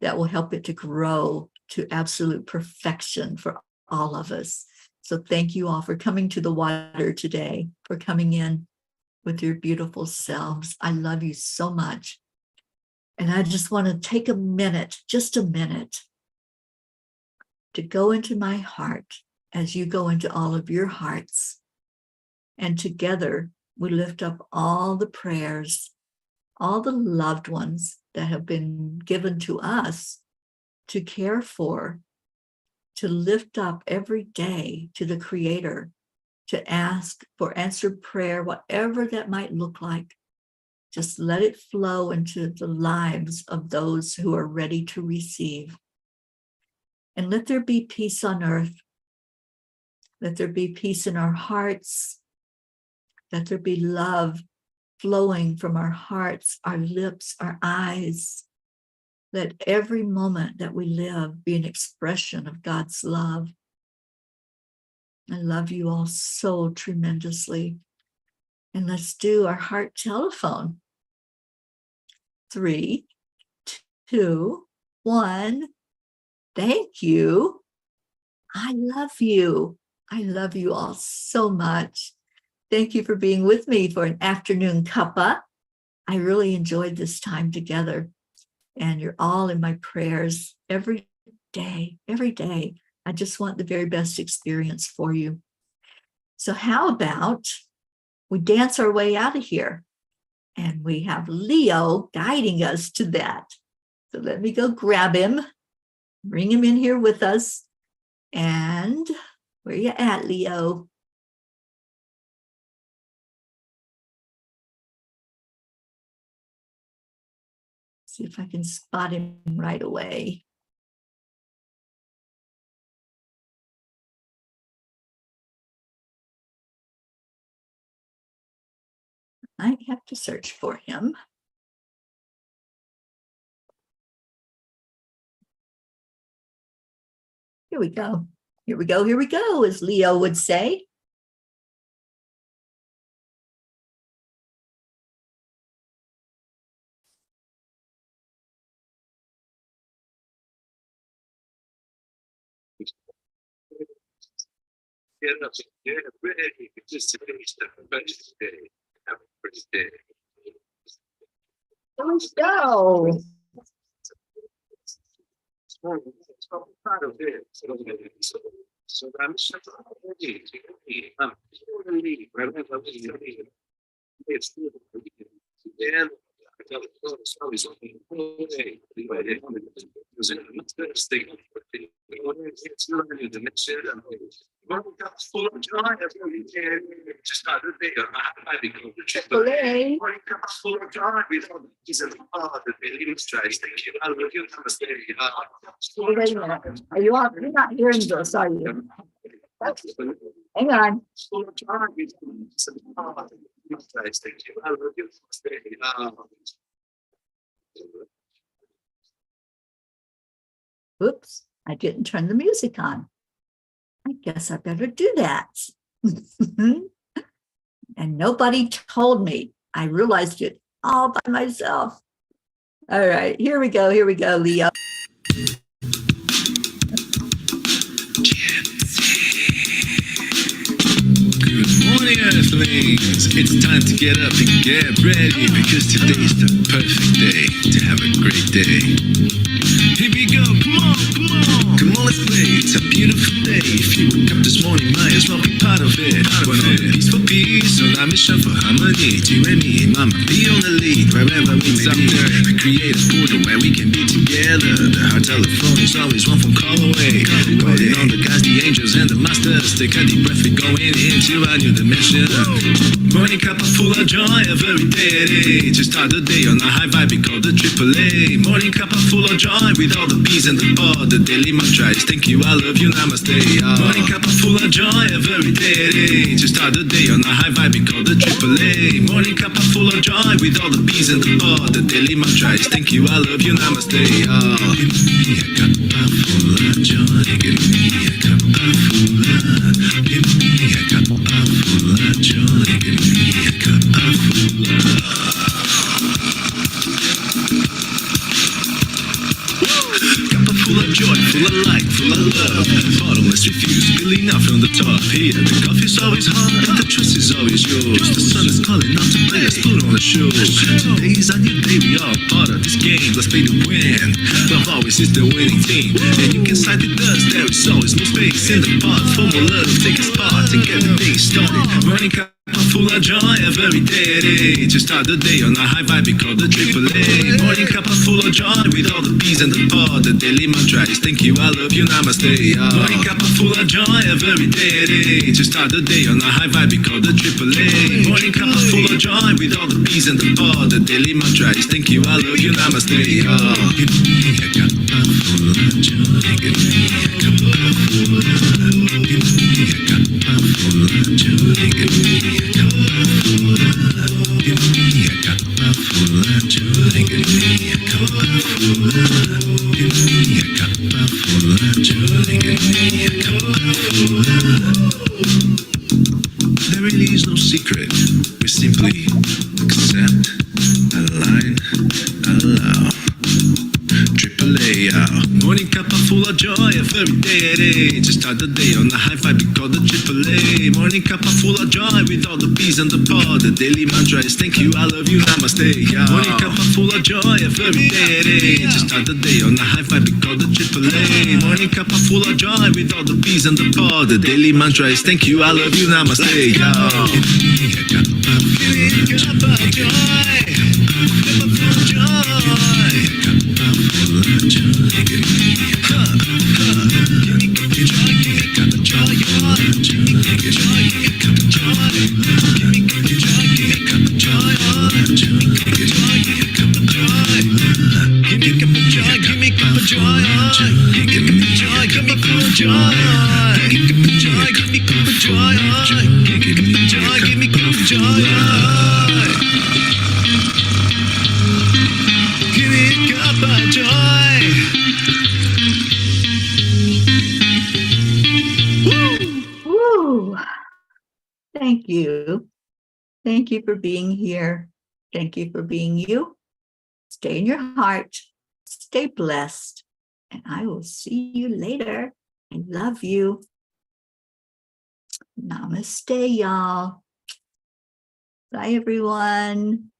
that will help it to grow to absolute perfection for all of us. So thank you all for coming to the water today, for coming in with your beautiful selves. I love you so much. And I just want to take a minute, just a minute, to go into my heart as you go into all of your hearts. And together we lift up all the prayers, all the loved ones that have been given to us to care for, to lift up every day to the Creator, to ask for answered prayer, whatever that might look like. Just let it flow into the lives of those who are ready to receive. And let there be peace on earth. Let there be peace in our hearts. Let there be love flowing from our hearts, our lips, our eyes. Let every moment that we live be an expression of God's love. I love you all so tremendously. And let's do our heart telephone. 3, 2, 1. Thank you. I love you. I love you all so much. Thank you for being with me for an afternoon CUPPA. I really enjoyed this time together. And you're all in my prayers every day, every day. I just want the very best experience for you. So how about we dance our way out of here? And we have Leo guiding us to that. So let me go grab him, bring him in here with us. And where you at, Leo? See if I can spot him right away. I have to search for him. Here we go. Here we go. Here we go, as Leo would say. Let's go. Wait a minute. Are you all, you're not hearing this, are you? Hang on. Oops, I didn't turn the music on. I guess I better do that. And nobody told me. I realized it all by myself. All right, here we go, Leo. Good Morning Earthlings, it's time to get up and get ready, because today's the perfect day to have a great day. Here we go, come on, come on. Come on, let's play, it's a beautiful day. If you woke up this morning, might as well be part of it. One on a peaceful peace, on a mission for harmony. You and me, mama, be on the lead, wherever we may be. We create a portal where we can be together. The heart telephone is always one phone call away. Calling on the guys, the angels and the masters. Take a deep breath, we're going into a new dimension. Morning cup full of joy every day. To start the day on a high vibe, we call the AAA. Morning cup full of joy with all the P's and the pod. The daily mantra is thank you, I love you, namaste. Morning cup full of joy every day. To start the day on a high vibe, we call the AAA. Morning cup full of joy with all the P's and the pod. The daily mantra is thank you, I love you, namaste. Give me a cup full of joy. Give me a cup full of. Give me a cup full of joy. Give me a cup full of. Full of joy, full of light, full of love. Bottomless refuse, spilling out from the top. Here, the coffee's always hot and the trust is always yours. The sun is calling out to play, let's put on a show. Today's a new day, we are part of this game. Let's play to win. Love always is the winning team. And you can side with us, there is always no space in the pot. For more love, take a spot and get the day started. Morning cup full of joy every day. To start the day on a high vibe, we call the AAA. Morning cup full of joy with all the P's and the pod. The daily mantra is thank you, I love you, namaste. Morning cup full of joy every day. To start the day on a high vibe, we call the AAA. Morning cup full of joy with all the P's and the pod. The daily mantra is thank you, I love you, namaste. Give me a cup full of joy. Give me a cup full of. Give me a cup full of joy. Give me a cup full of. Give me a cup full of joy. Give me a cup full of. Give me a cup full of joy. Give me a cup full of. There really is no secret. We simply accept, align, allow. AAA, morning cup full of joy every day. To start the day on a high vibe, we call the AAA. Morning cup full of joy with all the P's and the pod. The daily mantra is thank you, I love you, namaste. Morning cup full of joy every day. To start the day on a high vibe, we call the AAA. Morning cup full of joy with all the P's and the pod. The daily mantra is thank you, I love you, namaste. Give me a cup of joy. Cup of joy. Full of joy, give me a cup, give me cup of joy, give me cup of joy, give me cup of joy, give me cup of joy, give me cup of joy, give me cup of joy, give me cup of joy, give me cup of joy, give me cup of joy, give me cup of joy, give me cup of joy, give me cup of joy, give me cup of joy, give me cup of joy, give me cup of joy, give me cup of joy. Woo! Thank you. Thank you for being here. Thank you for being you. Stay in your heart. Stay blessed. And I will see you later. I love you. Namaste, y'all. Bye, everyone.